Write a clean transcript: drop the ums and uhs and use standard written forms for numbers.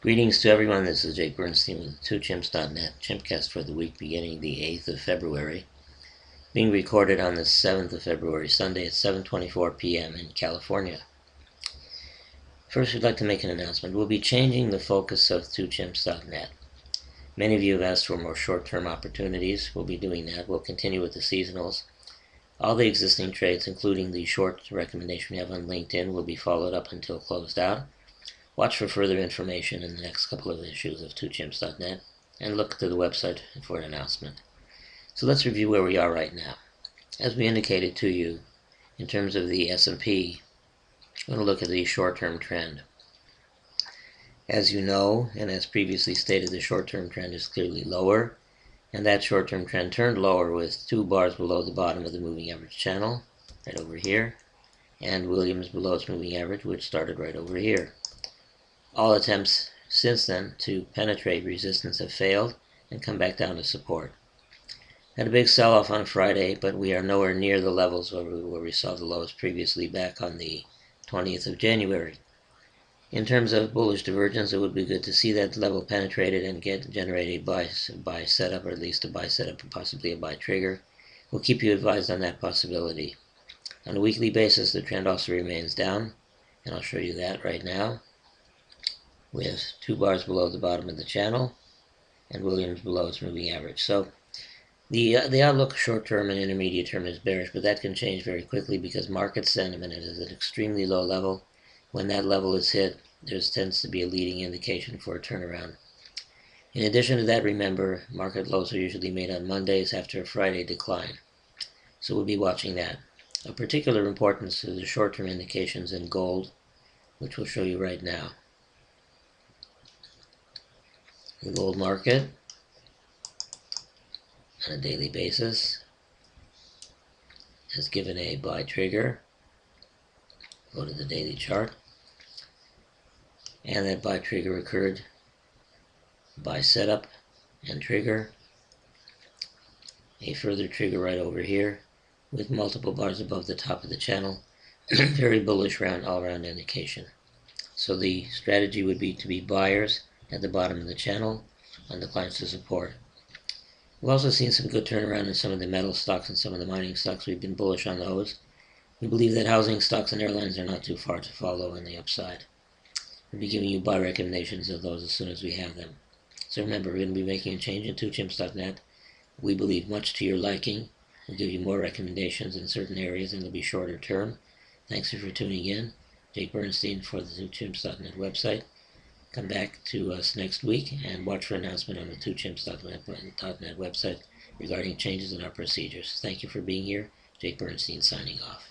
Greetings to everyone. This is Jake Bernstein with 2chimps.net chimpcast for the week beginning the 8th of February, being recorded on the 7th of February, Sunday at 7:24 p.m. in California. First, we'd like to make an announcement. We'll be changing the focus of 2chimps.net. Many of you have asked for more short-term opportunities. We'll be doing that. We'll continue with the seasonals. All the existing trades, including the short recommendation we have on LinkedIn, will be followed up until closed out. Watch for further information in the next couple of issues of 2chimps.net and look to the website for an announcement. So let's review where we are right now. As we indicated to you, in terms of the S&P, we're going to look at the short-term trend. As you know, and as previously stated, the short-term trend is clearly lower, and that short-term trend turned lower with 2 bars below the bottom of the moving average channel, right over here, and Williams below its moving average, which started right over here. All attempts since then to penetrate resistance have failed and come back down to support. Had a big sell-off on Friday, but we are nowhere near the levels where we saw the lows previously back on the 20th of January. In terms of bullish divergence, it would be good to see that level penetrated and generate a buy setup, or at least a buy setup and possibly a buy trigger. We'll keep you advised on that possibility. On a weekly basis, the trend also remains down, and I'll show you that right now, with 2 bars below the bottom of the channel and Williams below its moving average. So the outlook short-term and intermediate term is bearish, but that can change very quickly because market sentiment is at an extremely low level. When that level is hit, there tends to be a leading indication for a turnaround. In addition to that, remember, market lows are usually made on Mondays after a Friday decline. So we'll be watching that. Of particular importance is the short-term indications in gold, which we'll show you right now. The gold market on a daily basis has given a buy trigger. Go to the daily chart, and that buy trigger occurred, buy setup and trigger, a further trigger right over here with multiple bars above the top of the channel. Very bullish all-round indication. So the strategy would be to be buyers at the bottom of the channel on declines to support. We've also seen some good turnaround in some of the metal stocks and some of the mining stocks. We've been bullish on those. We believe that housing stocks and airlines are not too far to follow on the upside. We'll be giving you buy recommendations of those as soon as we have them. So remember, we're going to be making a change in 2chimps.net. We believe much to your liking. We'll give you more recommendations in certain areas, and they'll be shorter term. Thanks for tuning in. Jake Bernstein for the 2chimps.net website. Come back to us next week and watch for an announcement on the 2chimps.net website regarding changes in our procedures. Thank you for being here. Jake Bernstein signing off.